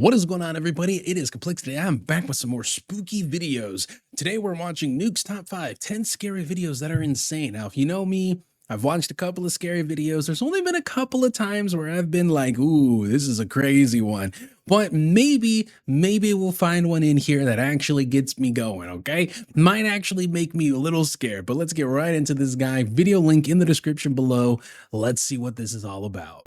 What is going on, everybody? It is Kmplxity. I'm back with some more spooky videos. Today we're watching Nuke's Top 5, 10 scary videos that are insane. Now, if you know me, I've watched a couple of scary videos. There's only been a couple of times where I've been like, ooh, this is a crazy one. But maybe we'll find one in here that actually gets me going, okay? Might actually make me a little scared, but let's get right into this guy. Video link in the description below. Let's see what this is all about.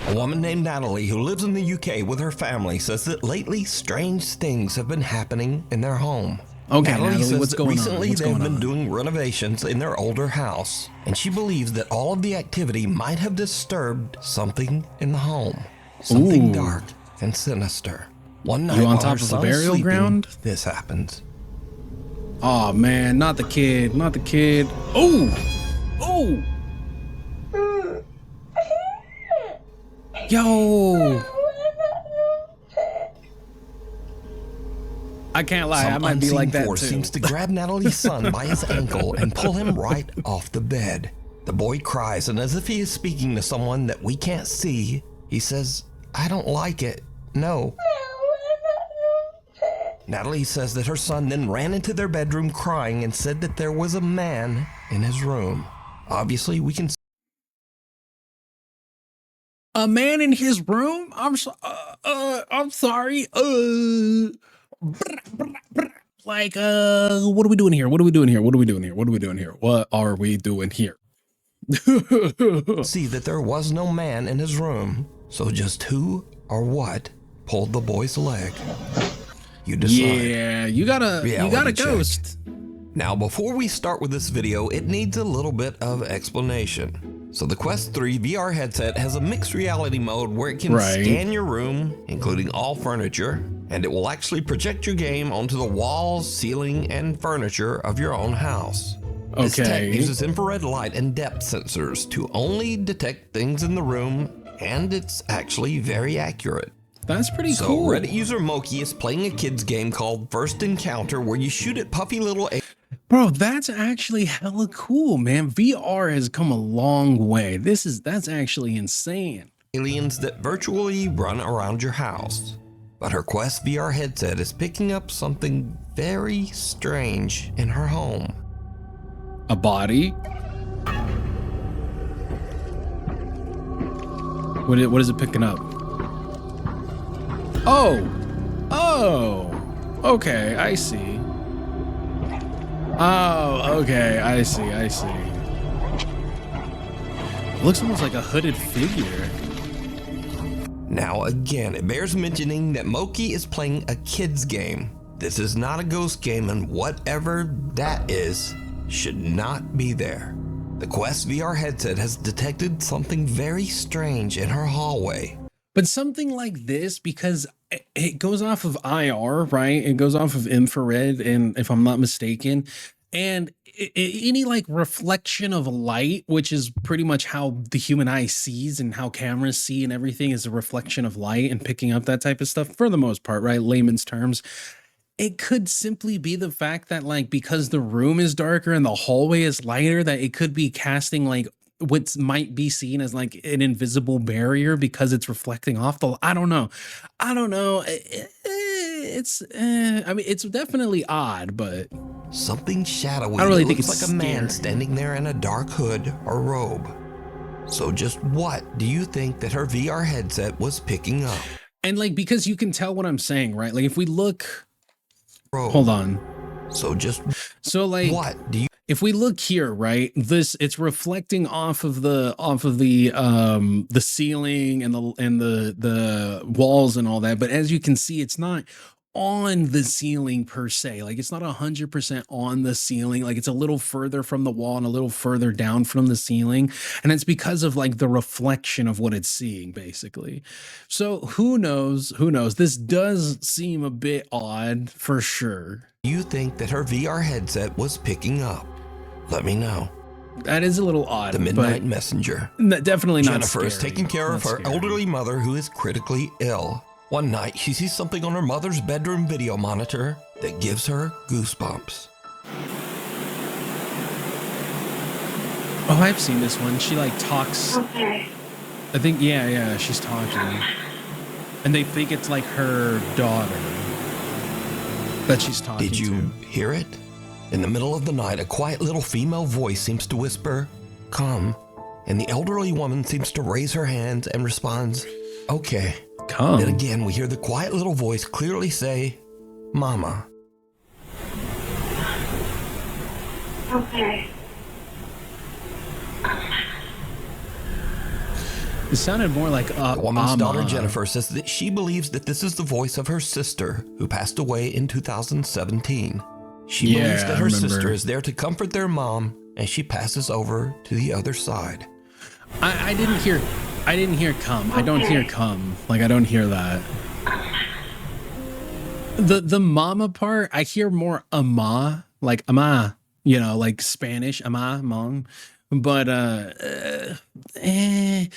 A woman named Natalie who lives in the UK with her family says that lately strange things have been happening in their home. Okay, Natalie says what's that going on? recently they've been doing renovations in their older house, and she believes that all of the activity might have disturbed something in the home. Something dark and sinister. One night on while top her of the son is burial sleeping, ground? this happens. Oh man, not the kid, not the kid. Oh! Yo! I can't lie, I might be like that too. Seems to grab Natalie's son by his ankle and pull him right off the bed. The boy cries, and as if he is speaking to someone that we can't see, he says, "I don't like it, no." Natalie says that her son then ran into their bedroom crying and said that there was a man in his room. Obviously, we can A man in his room? I'm sorry. Like, what are we doing here? What are we doing here? What are we doing here? What are we doing here? What are we doing here? see that there was no man in his room. So just who or what pulled the boy's leg? You decide. Yeah, you got a ghost. Now, before we start with this video, it needs a little bit of explanation. So the Quest 3 VR headset has a mixed reality mode where it can scan your room, including all furniture, and it will actually project your game onto the walls, ceiling, and furniture of your own house. This tech uses infrared light and depth sensors to only detect things in the room, and it's actually very accurate. That's pretty cool. So Reddit user Moki is playing a kid's game called First Encounter where you shoot at puffy little Bro, that's actually hella cool, man. VR has come a long way. That's actually insane. Aliens that virtually run around your house. But her Quest VR headset is picking up something very strange in her home. A body? What is it picking up? Oh, okay, I see. Oh, okay, I see. It looks almost like a hooded figure. Now again, it bears mentioning that Moki is playing a kid's game. This is not a ghost game, and whatever that is should not be there. The Quest VR headset has detected something very strange in her hallway. But something like this, because it goes off of IR, right? It goes off of infrared, and if I'm not mistaken, and any like reflection of light, which is pretty much how the human eye sees and how cameras see and everything, is a reflection of light and picking up that type of stuff for the most part, right? Layman's terms. It could simply be the fact that, like, because the room is darker and the hallway is lighter, that it could be casting like what might be seen as like an invisible barrier because it's reflecting off the, I don't know. I mean, it's definitely odd, but something shadowy I don't really that think looks it's like a man scary. standing there in a dark hood or robe. So just what do you think that her VR headset was picking up? And like, because you can tell what I'm saying, right? Like if we look, hold on. So like, what do you? If we look here, right, it's reflecting off of the ceiling and the walls and all that. But as you can see, it's not on the ceiling per se. Like it's not 100% on the ceiling. Like it's a little further from the wall and a little further down from the ceiling. And it's because of like the reflection of what it's seeing, basically. So who knows? Who knows? This does seem a bit odd for sure. You think that her VR headset was picking up? Let me know. That is a little odd. The Midnight Messenger. Definitely not Jennifer scary. is taking care of her elderly mother who is critically ill. One night, she sees something on her mother's bedroom video monitor that gives her goosebumps. Oh, I've seen this one. She like talks. Okay. I think, yeah, she's talking. And they think it's like her daughter that she's talking to. Did you hear it? In the middle of the night, a quiet little female voice seems to whisper, "Come." And the elderly woman seems to raise her hands and responds, "Okay." Come. Then again, we hear the quiet little voice clearly say, "Mama." Okay. It sounded more like The woman's Mama. daughter, Jennifer, says that she believes that this is the voice of her sister who passed away in 2017. She believes that her sister is there to comfort their mom as she passes over to the other side. I didn't hear come. I don't hear come. Like, I don't hear that. The mama part, I hear more ama, like ama, you know, like Spanish, ama, mom. But I think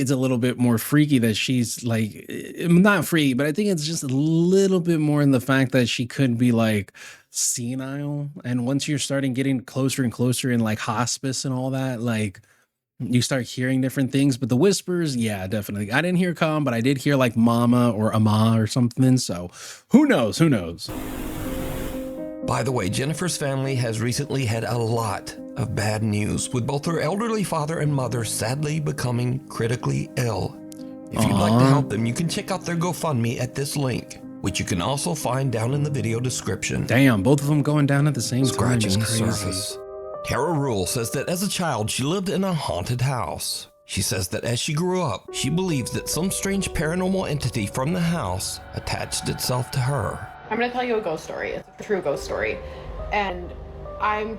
it's a little bit more freaky that she's like, not freaky, but I think it's just a little bit more in the fact that she could be like senile. And once you're starting getting closer and closer in like hospice and all that, like you start hearing different things. But the whispers, yeah, definitely. I didn't hear come, but I did hear like mama or ama or something. So who knows? Who knows? By the way, Jennifer's family has recently had a lot of bad news, with both her elderly father and mother sadly becoming critically ill. If you'd like to help them, you can check out their GoFundMe at this link, which you can also find down in the video description. Damn, both of them going down at the same time. Scratching the surface. Tara Rule says that as a child, she lived in a haunted house. She says that as she grew up, she believes that some strange paranormal entity from the house attached itself to her. I'm going to tell you a ghost story. It's a true ghost story. And I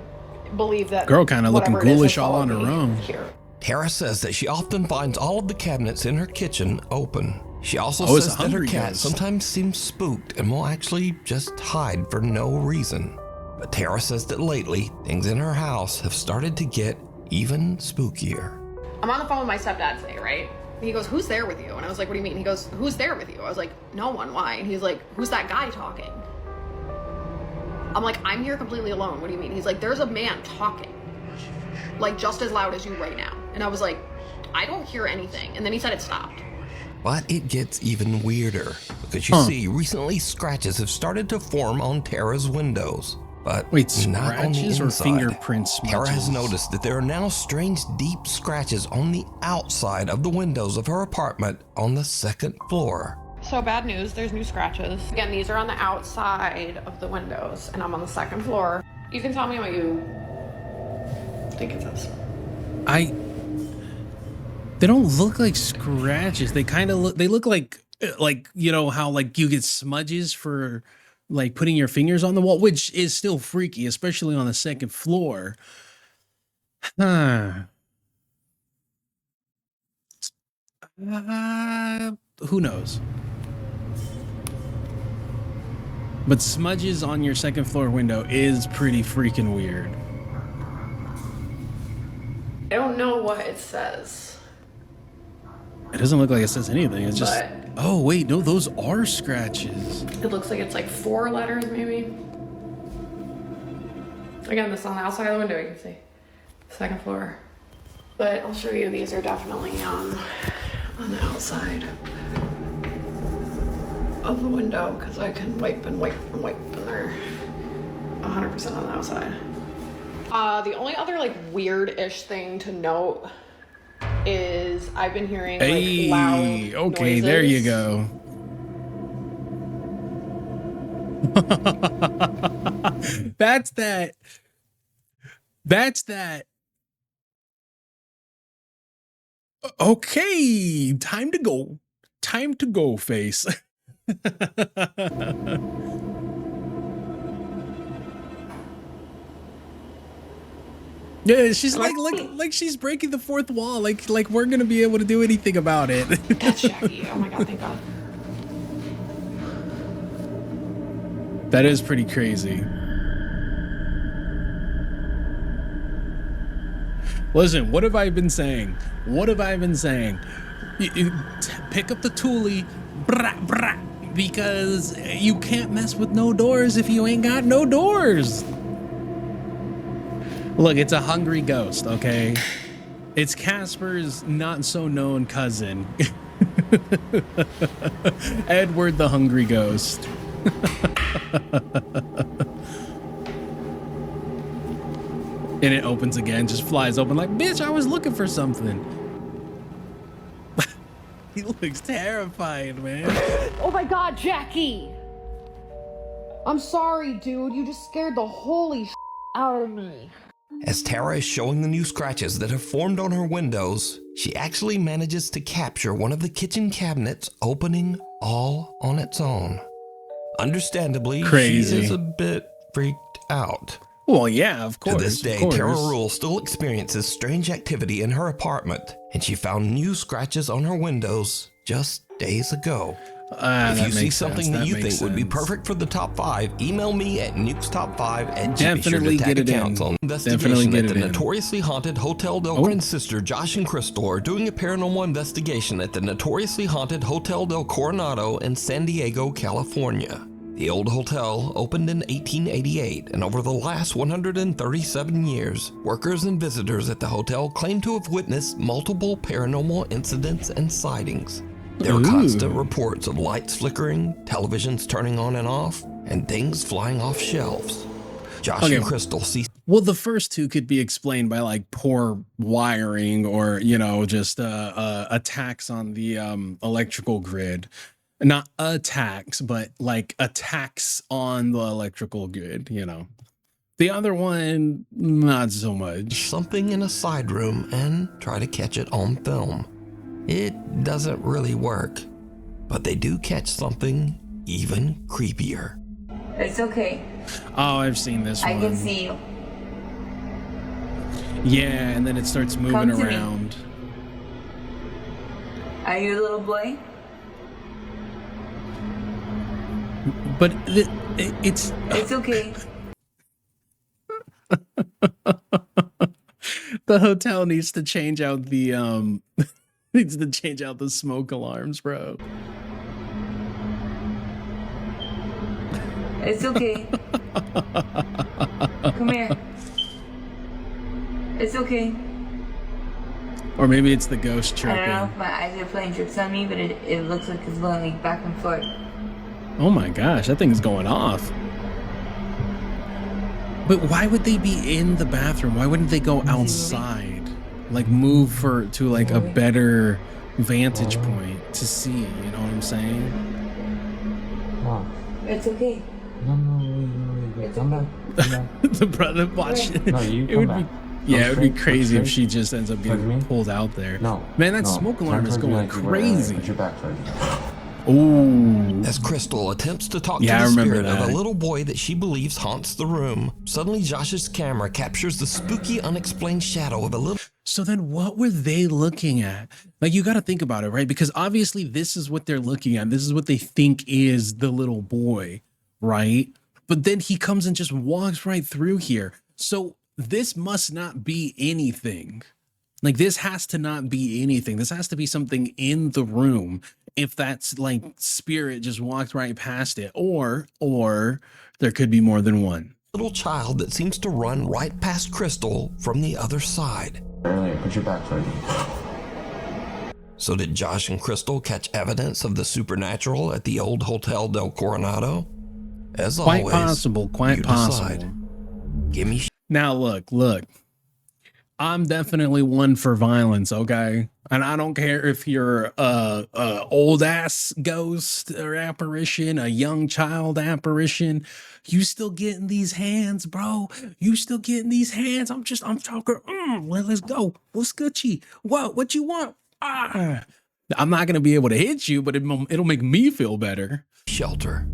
believe that girl kind of looking ghoulish all on her own. Here. Tara says that she often finds all of the cabinets in her kitchen open. She also it's says a that her hungry cat ghost. sometimes seems spooked and will actually just hide for no reason. But Tara says that lately, things in her house have started to get even spookier. I'm on the phone with my stepdad today, right? And he goes, "Who's there with you?" And I was like, "What do you mean?" He goes, "Who's there with you?" I was like, "No one, why?" And he's like, "Who's that guy talking?" I'm like, "I'm here completely alone. What do you mean?" He's like, "There's a man talking, like just as loud as you right now." And I was like, "I don't hear anything." And then he said it stopped. But it gets even weirder, because you see, recently scratches have started to form on Tara's windows. But wait, not on the scratches or inside. fingerprint smudges? Tara has noticed that there are now strange deep scratches on the outside of the windows of her apartment on the second floor. So bad news, there's new scratches. Again, these are on the outside of the windows, and I'm on the second floor. You can tell me what you think it says. They don't look like scratches. They kind of look, they look like, you know, how like you get smudges for like putting your fingers on the wall, which is still freaky, especially on the second floor. Who knows? But smudges on your second floor window is pretty freaking weird. I don't know what it says. It doesn't look like it says anything. It's just, But- oh wait, no, those are scratches. It looks like it's like 4 letters, maybe. Again, this is on the outside of the window, you can see. Second floor. But I'll show you, these are definitely on the outside of the window, because I can wipe and wipe and wipe, and they're 100% on the outside. The only other like weird-ish thing to note is I've been hearing like loud okay, noises. there you go. That's that. Okay, time to go. Time to go face. Yeah, she's like she's breaking the fourth wall. Like we're gonna be able to do anything about it. That's Jackie. Oh my god, thank god. That is pretty crazy. Listen, what have I been saying? What have I been saying? Pick up the toolie, brah, brah, because you can't mess with no doors if you ain't got no doors. Look, it's a hungry ghost, okay? It's Casper's not so known cousin. Edward the Hungry Ghost. And it opens again, just flies open like, bitch, I was looking for something. He looks terrified, man. Oh my God, Jackie! I'm sorry, dude. You just scared the holy out of me. As Tara is showing the new scratches that have formed on her windows, she actually manages to capture one of the kitchen cabinets opening all on its own. Understandably, Crazy. she is a bit freaked out. Well, yeah, of course. To this day, Tara Rule still experiences strange activity in her apartment, and she found new scratches on her windows just days ago. If you see something that you think would be perfect for the top 5, email me at nukestop5 Definitely get it in. Investigation at the notoriously haunted Hotel Del Cor's sister Josh and Crystal are doing a paranormal investigation at the notoriously haunted Hotel Del Coronado in San Diego, California. The old hotel opened in 1888, and over the last 137 years, workers and visitors at the hotel claim to have witnessed multiple paranormal incidents and sightings. There are constant reports of lights flickering, televisions turning on and off, and things flying off shelves. Josh and Crystal see. Well, the first two could be explained by like poor wiring or, you know, just attacks on the electrical grid. Not attacks, but like attacks on the electrical grid, you know. The other one, not so much. Something in a side room and try to catch it on film. It doesn't really work, but they do catch something even creepier. It's okay. Oh, I've seen this one. I can see you. Yeah, and then it starts moving around. Are you a little boy? But it's okay. The hotel needs to change out the smoke alarms, bro. It's okay. Come here. It's okay. Or maybe it's the ghost chirping. I don't know if my eyes are playing tricks on me, but it looks like it's going like back and forth. Oh my gosh, that thing's going off. But why would they be in the bathroom? Why wouldn't they go outside? Like move to like a better vantage point to see, you know what I'm saying? It's okay. No, come back. The brother watched it. No, you It would come be back. yeah, it would be crazy if straight. she just ends up getting pulled out there. No. Man, that no. smoke alarm is Turn towards going me like you were, crazy. Put your back towards me. Ooh. As Crystal attempts to talk Yeah, I to the remember spirit of that. a little boy that she believes haunts the room, suddenly Josh's camera captures the spooky, unexplained shadow of a little. So then what were they looking at? Like, you got to think about it, right? Because obviously this is what they're looking at. This is what they think is the little boy, right? But then he comes and just walks right through here. So this must not be anything. Like, this has to not be anything. This has to be something in the room. If that's like spirit just walked right past it, or there could be more than one. Little child that seems to run right past Crystal from the other side. Earlier, put your back towards me. So did Josh and Crystal catch evidence of the supernatural at the old Hotel Del Coronado? As Quite always, possible, quite you possible. decide. Give me. Now look. I'm definitely one for violence, okay? And I don't care if you're a old ass ghost or apparition, a young child apparition. You still getting these hands, bro. You still getting these hands. I'm talking. Let's go. What's Gucci? What you want? I'm not gonna be able to hit you, but it'll make me feel better. Shelter.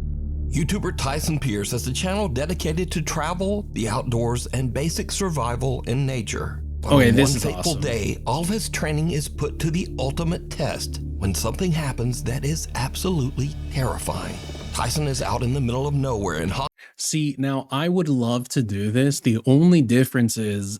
YouTuber Tyson Pierce has a channel dedicated to travel, the outdoors, and basic survival in nature. But Okay, on this one is fateful awesome. day, all of his training is put to the ultimate test when something happens that is absolutely terrifying. Tyson is out in the middle of nowhere in hot. See, now I would love to do this. The only difference is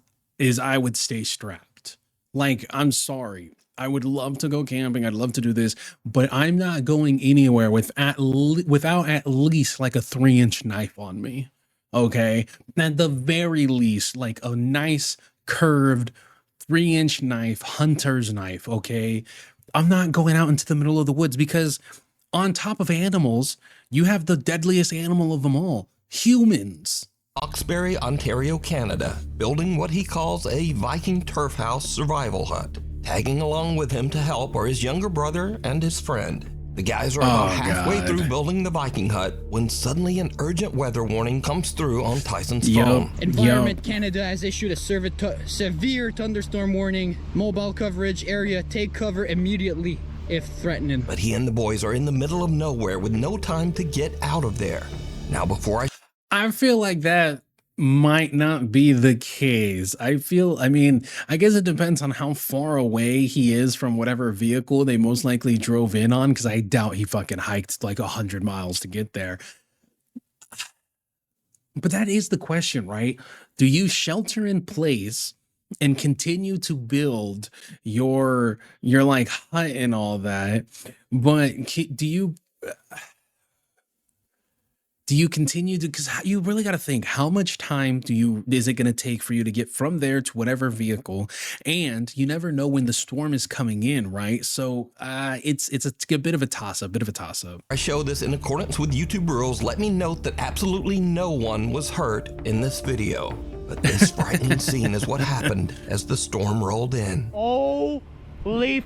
I would stay strapped. Like, I'm sorry. I would love to go camping. I'd love to do this, but I'm not going anywhere without at least like a 3-inch knife on me. Okay. At the very least, like a nice curved 3-inch knife, hunter's knife, okay? I'm not going out into the middle of the woods because on top of animals, you have the deadliest animal of them all, humans. Hawkesbury, Ontario, Canada, building what he calls a Viking turf house survival hut. Tagging along with him to help are his younger brother and his friend. The guys are about halfway through building the Viking hut when suddenly an urgent weather warning comes through on Tyson's phone. Environment Canada has issued a severe thunderstorm warning. Mobile coverage area, take cover immediately if threatening. But he and the boys are in the middle of nowhere with no time to get out of there. Now before I feel like that might not be the case. I mean, I guess it depends on how far away he is from whatever vehicle they most likely drove in on, because I doubt he fucking hiked like 100 miles to get there. But that is the question, right? Do you shelter in place and continue to build your like hut and all that, but do you continue to, because you really got to think, how much time is it going to take for you to get from there to whatever vehicle? And you never know when the storm is coming in, right? So it's a bit of a toss-up, I show this in accordance with YouTube rules, let me note that absolutely no one was hurt in this video. But this frightening scene is what happened as the storm rolled in. Holy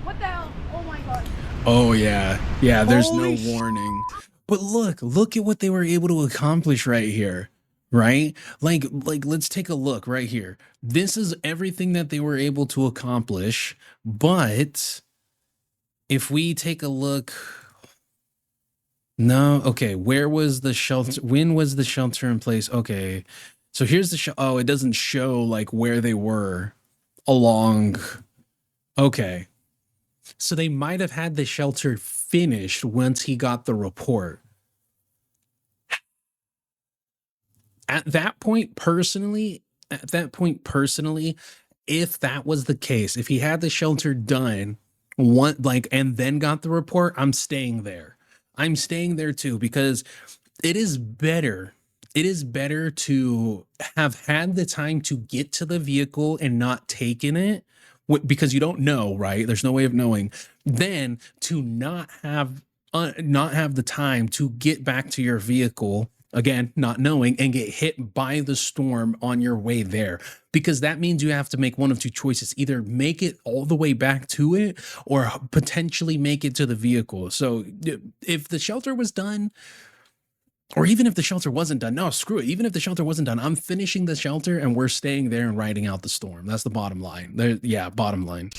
What the hell? Oh my god. Oh yeah. Yeah, there's no warning. But look at what they were able to accomplish right here, right? Like let's take a look right here. This is everything that they were able to accomplish. But if we take a look, no, okay, where was the shelter? When was the shelter in place? Okay, so here's the oh, it doesn't show like where they were along. Okay. So they might have had the shelter finished once he got the report. At that point, personally, if that was the case, if he had the shelter done and then got the report, I'm staying there. I'm staying there too, because it is better to have had the time to get to the vehicle and not taken it, because you don't know, right? There's no way of knowing. Then to not have the time to get back to your vehicle, again, not knowing, and get hit by the storm on your way there, because that means you have to make one of two choices: either make it all the way back to it or potentially make it to the vehicle. So if the shelter was done, or even if the shelter wasn't done, no, screw it. Even if the shelter wasn't done, I'm finishing the shelter and we're staying there and riding out the storm. That's the bottom line. Bottom line.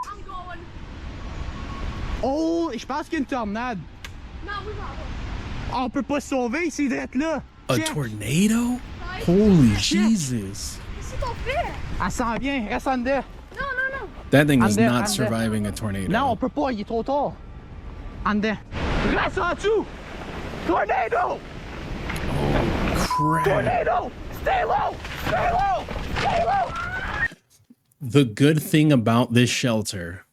I'm going. Oh, je pense qu'il y a une tornade. No, we got one. On peut pas se sauver, c'est d'être là. A tornado? Holy Jesus. Qu'est-ce qu'on fait? Elle s'en vient, reste en dedans. No, no, no. That thing is I'm there, not I'm there. surviving a tornado. Non, on peut pas, il est trop tard. En dedans. Reste en dessous. Tornado! Crap. Tornado! Stay low! Stay low! Stay low! The good thing about this shelter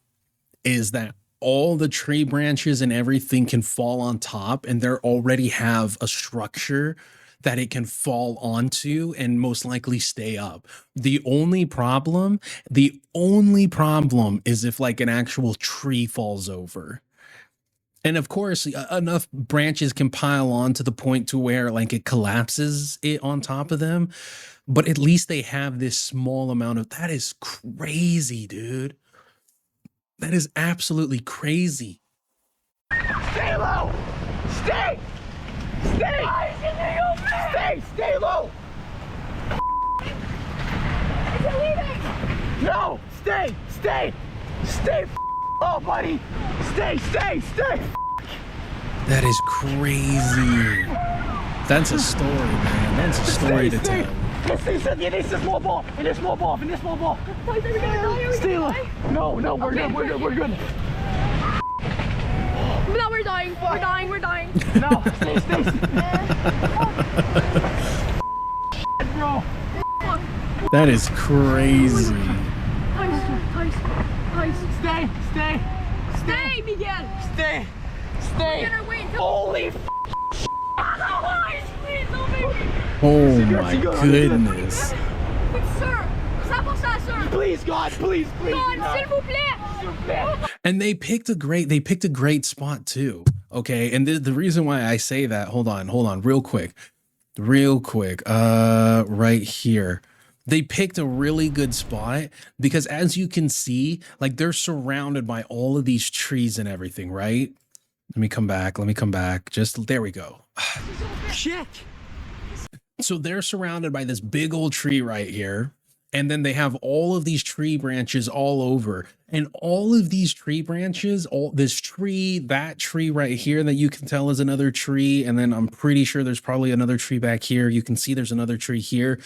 is that all the tree branches and everything can fall on top, and they already have a structure that it can fall onto and most likely stay up. The only problem is if like an actual tree falls over. And of course, enough branches can pile on to the point to where like it collapses it on top of them. But at least they have this small amount of, that is crazy, dude. That is absolutely crazy. Stay low! Stay! Stay! Stay! Stay low! Is it leaving? No! Stay! Stay! Stay low, buddy! Stay! Stay! Stay! That is crazy. That's a story, man. That's a story to tell. Laissez small ball! In this small ball! In this small ball! Stay low! No, no, we're good, we're good, we're good! No, we're dying. We're dying. We're dying. No, stay, stay! Bro! That is crazy. Stay! Stay! Stay, Miguel. Stay! Stay! We're gonna wait until. Holy Please, no, baby. Oh my goodness. But sir, ça pour ça Please, God, please, please. God, s'il vous plaît. And they picked a great spot too. Okay. And the reason why I say that, hold on, real quick. Right here. They picked a really good spot because as you can see, like they're surrounded by all of these trees and everything, right? Let me come back. Just there we go. Shit. So they're surrounded by this big old tree right here. And then they have all of these tree branches all over, and all of these tree branches, all this tree, that tree right here that you can tell is another tree. And then I'm pretty sure there's probably another tree back here. You can see there's another tree here.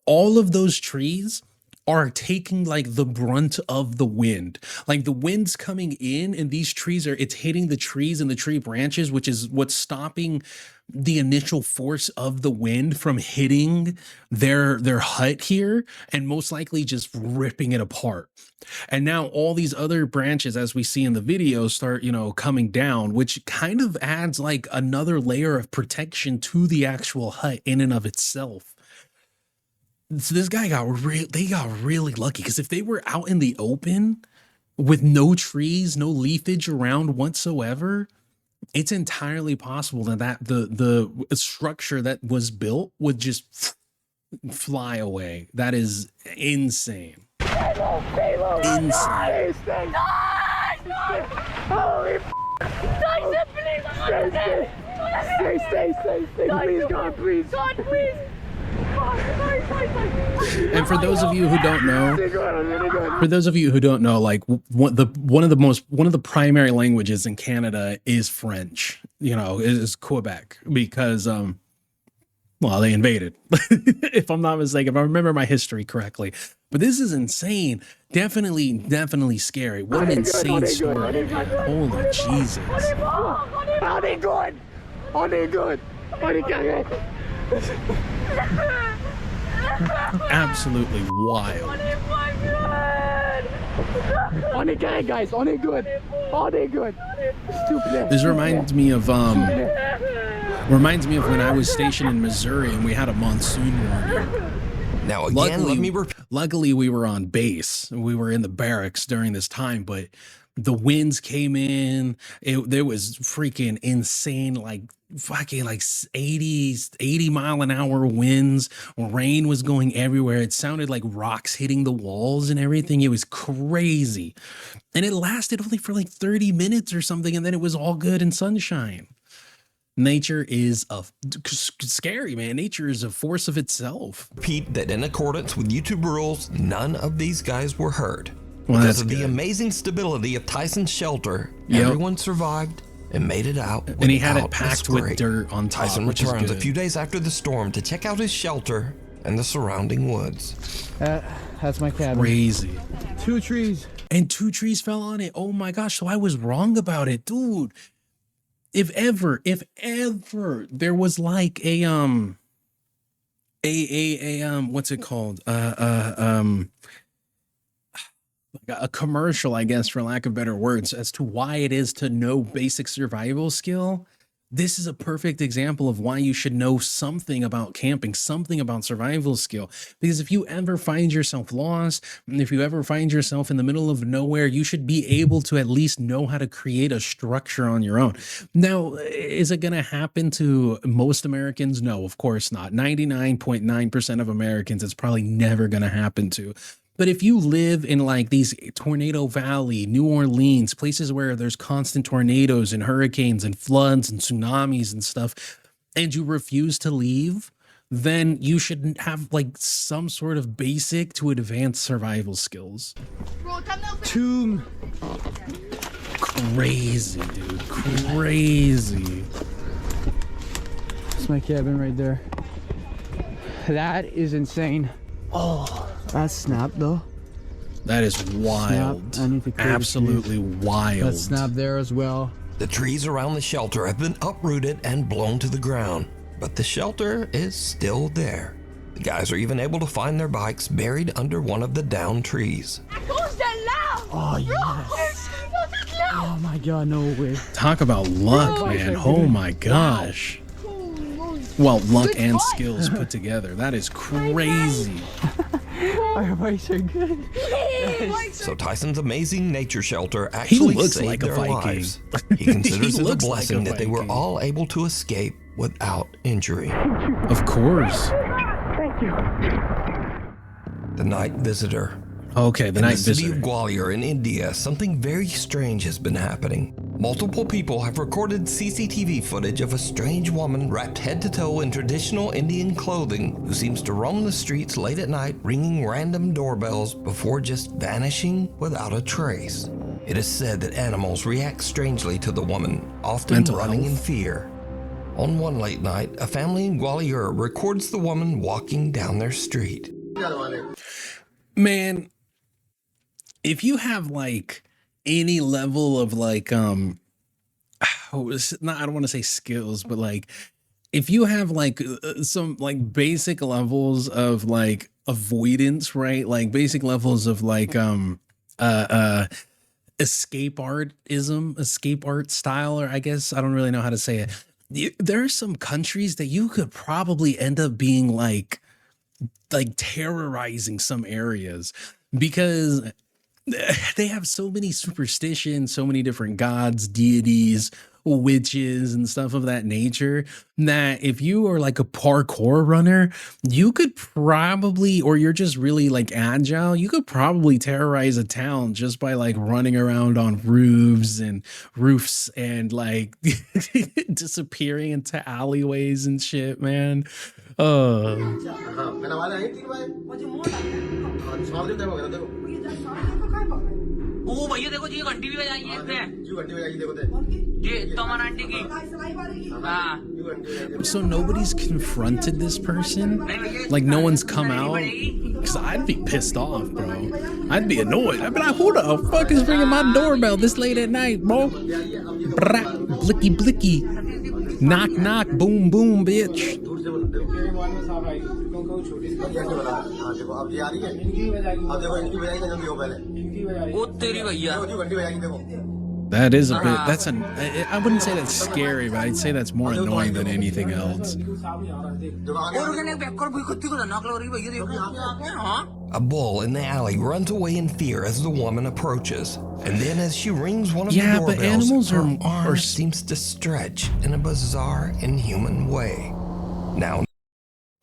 All of those trees are taking like the brunt of the wind. Like the wind's coming in and these trees it's hitting the trees and the tree branches, which is what's stopping the initial force of the wind from hitting their hut here and most likely just ripping it apart. And now all these other branches, as we see in the video, start, coming down, which kind of adds like another layer of protection to the actual hut in and of itself. So this guy they got really lucky, because if they were out in the open with no trees, no leafage around whatsoever, it's entirely possible that the structure that was built would just fly away. That is insane. Insane. Holy stay, please, God, please. God, please. And for those of you who don't know, like one of the primary languages in Canada is French. Is Quebec, because they invaded. If I'm not mistaken, if I remember my history correctly. But this is insane. Definitely scary. What an insane story, man. Holy Jesus. Absolutely wild. On it, guys. On it, good. Stupid. This reminds me of when I was stationed in Missouri and we had a monsoon warning. Now again, luckily we were on base. We were in the barracks during this time, but the winds came in. There was freaking insane, like 80 mile an hour winds. Rain was going everywhere. It sounded like rocks hitting the walls and everything. It was crazy. And it lasted only for like 30 minutes or something. And then it was all good and sunshine. Nature is scary, man. Nature is a force of itself. Repeat that in accordance with YouTube rules, none of these guys were hurt. Well, because of the amazing stability of Tyson's shelter, everyone survived and made it out. And he had it packed with dirt on top. Tyson returns a few days after the storm to check out his shelter and the surrounding woods. That's my cabin. Crazy. 2 trees. And 2 trees fell on it. Oh my gosh. So I was wrong about it, dude. If ever there was like a what's it called? A commercial, I guess, for lack of better words, as to why it is to know basic survival skill. This is a perfect example of why you should know something about camping, something about survival skill. Because if you ever find yourself lost, and if you ever find yourself in the middle of nowhere, you should be able to at least know how to create a structure on your own. Now, is it going to happen to most Americans? No, of course not. 99.9% of Americans, it's probably never going to happen to. But if you live in like these Tornado Valley, New Orleans, places where there's constant tornadoes and hurricanes and floods and tsunamis and stuff, and you refuse to leave, then you should have like some sort of basic to advanced survival skills. Tomb. Crazy, dude. Crazy. That's my cabin right there. That is insane. Oh, that's snap though. That is wild. Snap. I need to absolutely wild. That's snap there as well. The trees around the shelter have been uprooted and blown to the ground, but the shelter is still there. The guys are even able to find their bikes buried under one of the downed trees. Oh yes. Oh my god, no way. Talk about luck, man. Oh my gosh. Well, luck and skills put together. That is crazy. Our bikes are good. So Tyson's amazing nature shelter actually looks saved like a their Viking. lives. He considers He it a looks like a blessing that they were Viking. all able to escape without injury. Of course. Thank you. The night visitor. Okay, the In night the city visitor. of Gwalior in India, something very strange has been happening. Multiple people have recorded CCTV footage of a strange woman wrapped head to toe in traditional Indian clothing who seems to roam the streets late at night ringing random doorbells before just vanishing without a trace. It is said that animals react strangely to the woman, often Mental running in health. fear. On one late night, a family in Gwalior records the woman walking down their street. Man, if you have like any level of like I don't want to say skills, but like if you have like some like basic levels of like avoidance, right? Like basic levels of like escape art style, or I guess I don't really know how to say it. There are some countries that you could probably end up being like terrorizing some areas because they have so many superstitions, so many different gods, deities, witches, and stuff of that nature that if you are like a parkour runner, you could probably, or you're just really like agile, you could probably terrorize a town just by like running around on roofs and like disappearing into alleyways and shit, man. वो भैया देखो जी घंटी भी बजाई है इसने जी तमन aunty की हाँ So nobody's confronted this person? Like no one's come out? Because I'd be pissed off, bro. I'd be annoyed. I'd be like, who the fuck is ringing my doorbell this late at night, bro? Blicky blicky. Knock knock, boom boom, bitch. वो तेरी भैया That is a bit, I wouldn't say that's scary, but I'd say that's more annoying than anything else. और कहने back कर भी कुत्ती को धन्ना कर रही भैया देखो हाँ A bull in the alley runs away in fear as the woman approaches. And then as she rings one of Yeah, the but doorbells, animals her are arm seems to stretch in a bizarre, inhuman way. Now,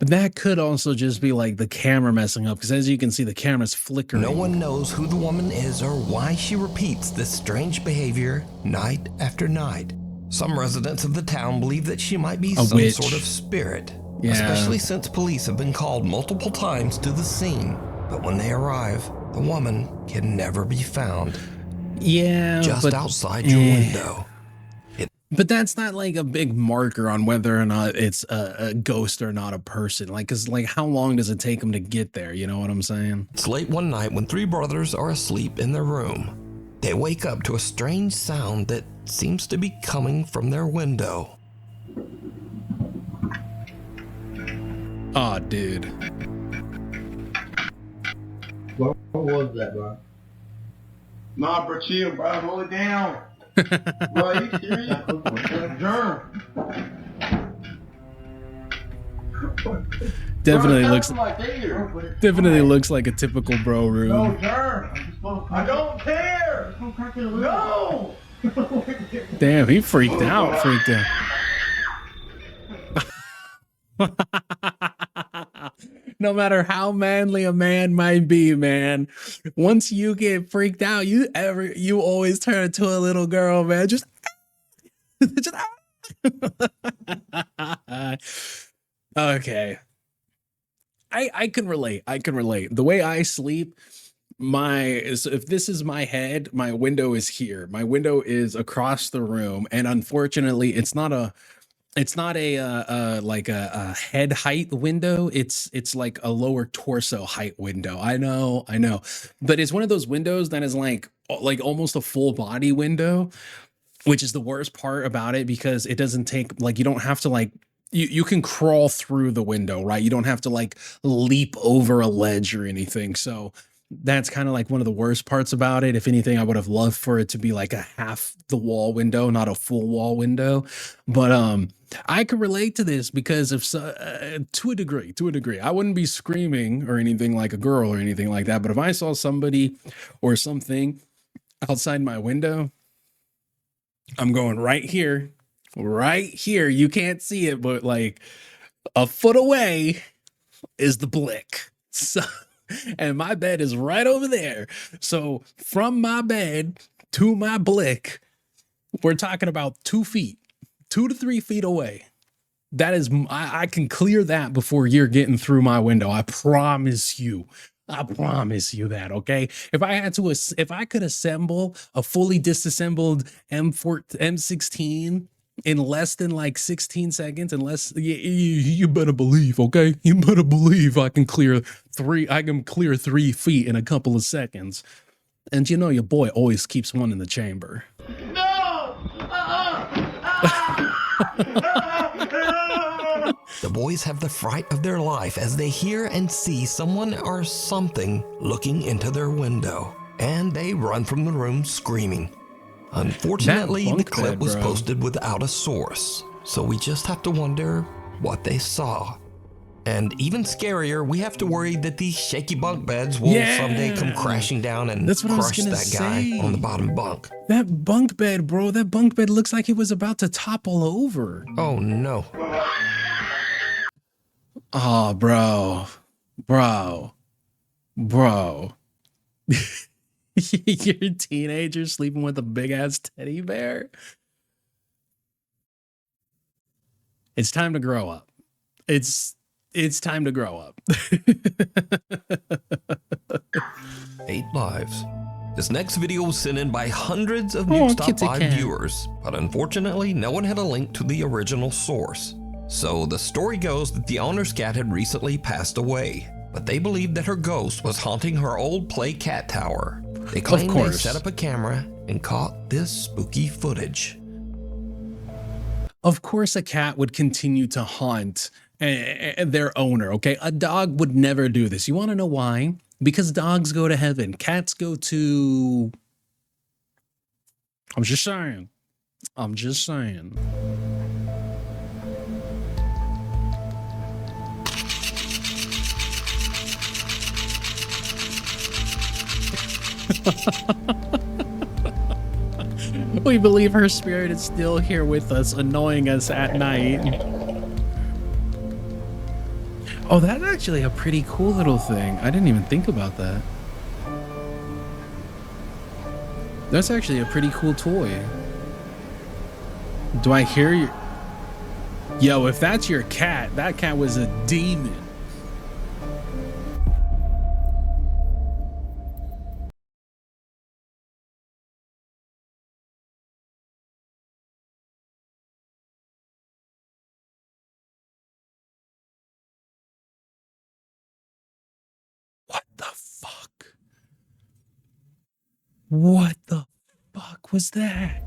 But that could also just be like the camera messing up, because as you can see, the camera's flickering. no one knows who the woman is or why she repeats this strange behavior night after night. Some residents of the town believe that she might be A some witch. sort of spirit, Yeah. especially since police have been called multiple times to the scene. But when they arrive, the woman can never be found. Yeah, Just but outside your window. But that's not like a big marker on whether or not it's a ghost or not a person. Like, cause like, how long does it take them to get there? You know what I'm saying? It's late one night when three brothers are asleep in their room. They wake up to a strange sound that seems to be coming from their window. Oh, dude. What was that, bro? Nah, bro, chill, bro. Hold it down. Bro, you serious? Germ. Definitely looks like a typical bro room. No, germ. I don't care. No. Damn, he freaked out. No matter how manly a man might be, man, once you get freaked out, you always turn into a little girl, man. Just okay. I can relate. The way I sleep, if this is my head, my window is here. My window is across the room, and unfortunately, it's not a like a head height window. It's like a lower torso height window. I know, but it's one of those windows that is like almost a full body window, which is the worst part about it, because it doesn't take, like, you don't have to like, you can crawl through the window, right? You don't have to like leap over a ledge or anything. So that's kind of like one of the worst parts about it. If anything, I would have loved for it to be like a half the wall window, not a full wall window. But I can relate to this because if to a degree, I wouldn't be screaming or anything like a girl or anything like that. But if I saw somebody or something outside my window, I'm going right here, right here. You can't see it, but like a foot away is the blick. So, and my bed is right over there. So from my bed to my blick, we're talking about 2 feet, 2 to 3 feet away. That is, I can clear that before you're getting through my window. I promise you. I promise you that, okay? If I could assemble a fully disassembled M16 in less than like 16 seconds, you better believe, okay? You better believe I can clear 3 feet in a couple of seconds. And you know your boy always keeps one in the chamber. No! The boys have the fright of their life as they hear and see someone or something looking into their window, and they run from the room screaming. Unfortunately, the clip was posted without a source, so we just have to wonder what they saw. And even scarier, we have to worry that these shaky bunk beds will someday come crashing down and crush that guy on the bottom bunk. That bunk bed, bro, that bunk bed looks like it was about to topple over. Oh no. Oh, bro. You're a teenager sleeping with a big ass teddy bear. It's time to grow up. It's time to grow up. 8 lives. This next video was sent in by hundreds of Nuke's Top 5 viewers, but unfortunately, no one had a link to the original source. So the story goes that the owner's cat had recently passed away, but they believed that her ghost was haunting her old play cat tower. They claimed they set up a camera and caught this spooky footage. Of course, a cat would continue to haunt their owner, okay? A dog would never do this. You want to know why? Because dogs go to heaven. Cats go to... I'm just saying. We believe her spirit is still here with us, annoying us at night. Oh, that's actually a pretty cool little thing. I didn't even think about that. That's actually a pretty cool toy. Do I hear you? Yo, if that's your cat, that cat was a demon. What the fuck? What the fuck was that?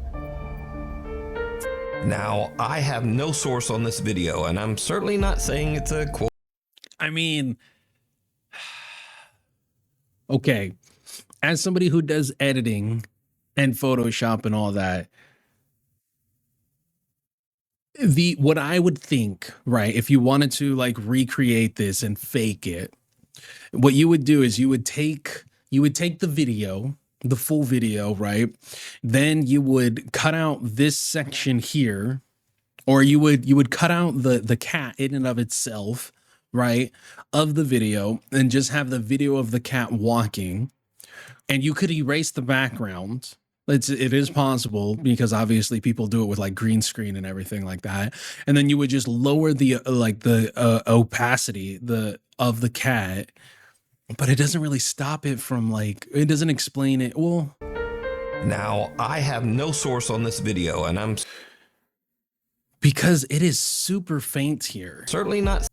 Now, I have no source on this video, and I'm certainly not saying it's a quote. I mean, okay, as somebody who does editing and Photoshop and all that, what I would think, right, if you wanted to like recreate this and fake it, what you would do is you would take the video, the full video, right? Then you would cut out this section here, or you would cut out the cat in and of itself, right, of the video, and just have the video of the cat walking, and you could erase the background. It is possible because obviously people do it with like green screen and everything like that. And then you would just lower the opacity of the cat, but it doesn't really stop it from like, it doesn't explain it. Well, now I have no source on this video, and because it is super faint here. Certainly not.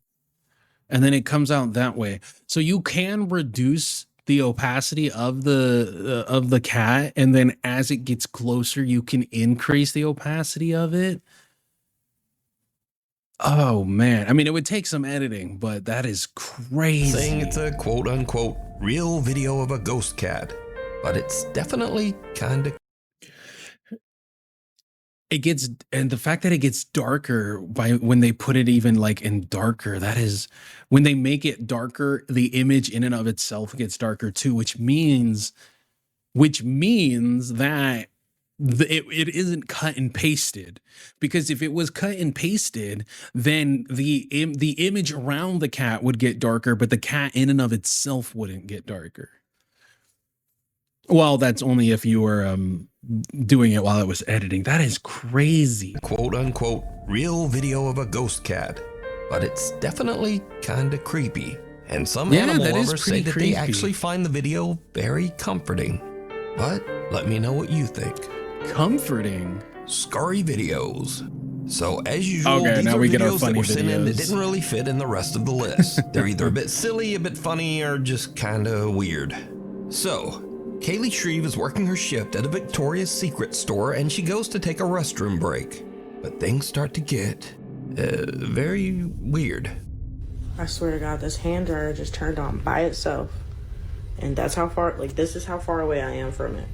And then it comes out that way. So you can reduce the opacity of the cat, and then as it gets closer, you can increase the opacity of it. Oh man, I mean, it would take some editing, but that is crazy. Saying it's a quote unquote real video of a ghost cat, but it's definitely kind of. it gets, and the fact that it gets darker by when they put it even like in darker, that is when they make it darker, the image in and of itself gets darker too, which means that it isn't cut and pasted, because if it was cut and pasted, then the image around the cat would get darker, but the cat in and of itself wouldn't get darker. Well, that's only if you were doing it while it was editing. That is crazy. Quote unquote real video of a ghost cat, but it's definitely kind of creepy. And some animal lovers say that they actually find the video very comforting. But let me know what you think. Comforting? Scary videos. So as usual, okay, these now are we get our videos that funny were sent in that videos. didn't really fit in the rest of the list. They're either a bit silly, a bit funny, or just kind of weird. So, Kaylee Shreve is working her shift at a Victoria's Secret store, and she goes to take a restroom break. But things start to get very weird. I swear to God, this hand dryer just turned on by itself. And that's how far, like, this is how far away I am from it.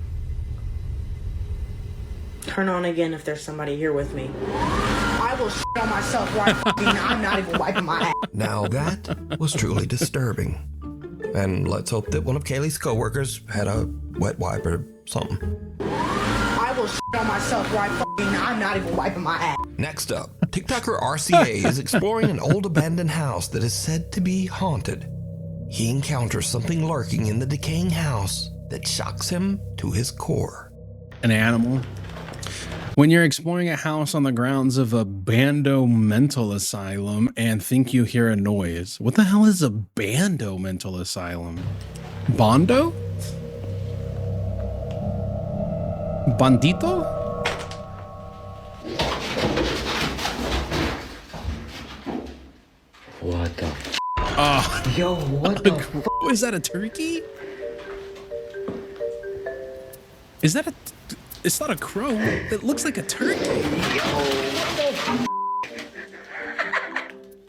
Turn on again if there's somebody here with me. I will shit on myself right now. I'm not even wiping my ass. Now that was truly disturbing. And let's hope that one of Kaylee's coworkers had a wet wipe or something. I will shit on myself right now. I'm not even wiping my ass. Next up, TikToker RCA is exploring an old abandoned house that is said to be haunted. He encounters something lurking in the decaying house that shocks him to his core. An animal. When you're exploring a house on the grounds of a Bando mental asylum and think you hear a noise. What the hell is a Bando mental asylum? Bondo? Bandito? What the Oh. Yo, what the Is that a turkey? Is that a... It's not a crow. It looks like a turkey.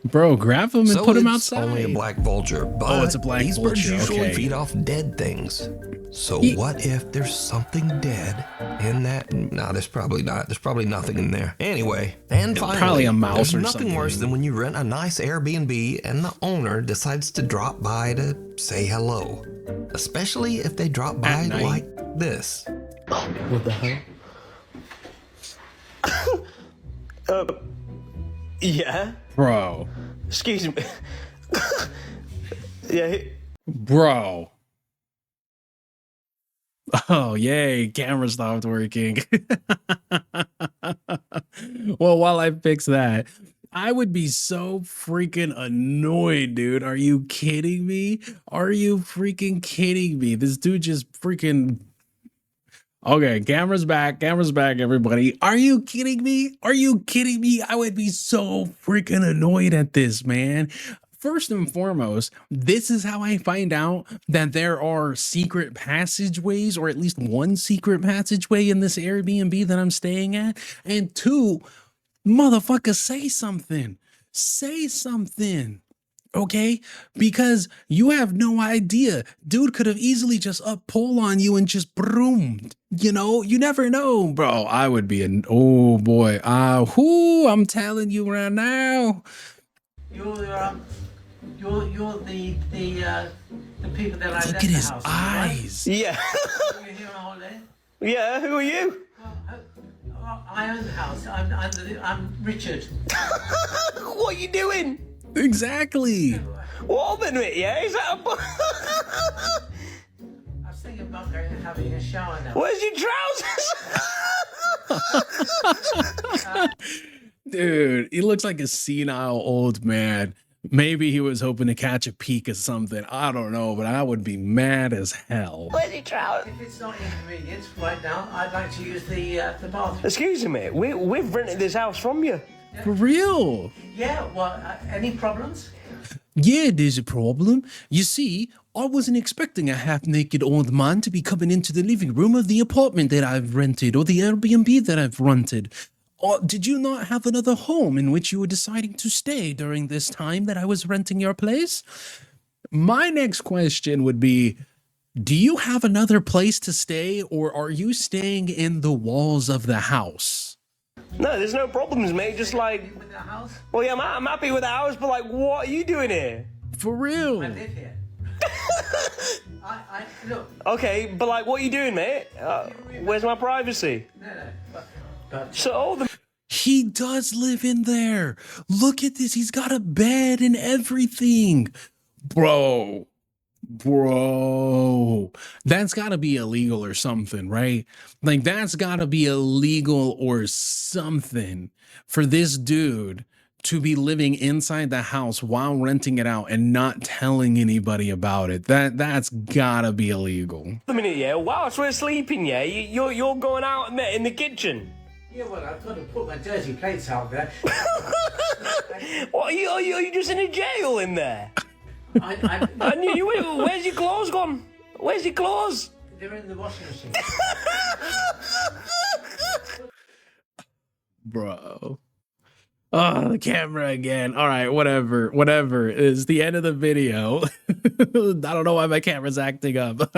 Bro, grab him and put him outside. Only a black vulture, but it's a black these birds vulture, usually okay. feed off dead things. So what if there's something dead in that? No, there's probably not. There's probably nothing in there. Anyway, and finally, probably a mouse there's or nothing something. worse than when you rent a nice Airbnb and the owner decides to drop by to say hello. Especially if they drop by like this. What the hell? Yeah. Bro. Excuse me. Yeah. Bro. Oh, yay. Camera stopped working. Well, while I fix that, I would be so freaking annoyed, dude. Are you kidding me? Are you freaking kidding me? This dude just freaking... Okay, camera's back, everybody. Are you kidding me? Are you kidding me? I would be so freaking annoyed at this, man. First and foremost, this is how I find out that there are secret passageways, or at least one secret passageway in this Airbnb that I'm staying at. And two, motherfucker, say something. Say something. Okay, because you have no idea. Dude could have easily just up pole on you and just broomed. You know, you never know, bro. I would be an oh boy. I'm telling you right now. You're the people that I Look left at the his house with, eyes. right? Yeah. You're here on holiday. Yeah, who are you? I own the house. I'm Richard. What are you doing? Exactly. What oven it, yeah? Is that a... I was thinking about going and having a shower now. Where's your trousers? Dude, he looks like a senile old man. Maybe he was hoping to catch a peek of something. I don't know, but I would be mad as hell. Where's your trousers? If it's not inconvenient right now, I'd like to use the bathroom. Excuse me, we've rented this house from you. For real? Yeah, well, any problems? Yeah, there's a problem. You see, I wasn't expecting a half-naked old man to be coming into the living room of the apartment that I've rented, or the Airbnb that I've rented. Did you not have another home in which you were deciding to stay during this time that I was renting your place? My next question would be, do you have another place to stay, or are you staying in the walls of the house? No, there's no problems, mate. Just like, With the house? well, yeah, I'm happy with the house, but like, what are you doing here? For real. I live here. Look. Okay, but like, what are you doing, mate? Where's my privacy? No. But So, oh, the He does live in there. Look at this. He's got a bed and everything. Bro. That's got to be illegal or something, right? Like, that's got to be illegal or something for this dude to be living inside the house while renting it out and not telling anybody about it. That's got to be illegal. the minute, yeah. Whilst we're sleeping, yeah, you're going out in the kitchen. yeah, well, I've got to put my dirty plates out there. What are you just in a jail in there? I And where's your clothes gone? Where's your clothes? they're in the washing machine. Bro. Oh, the camera again. All right, whatever. It's the end of the video. I don't know why my camera's acting up.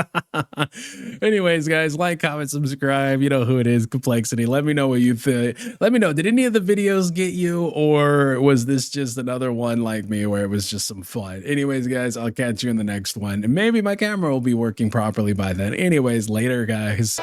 Anyways, guys, like, comment, subscribe. You know who it is, Kmplxity. Let me know what you think. Let me know, did any of the videos get you, or was this just another one like me where it was just some fun? Anyways, guys, I'll catch you in the next one. And maybe my camera will be working properly by then. Anyways, later, guys.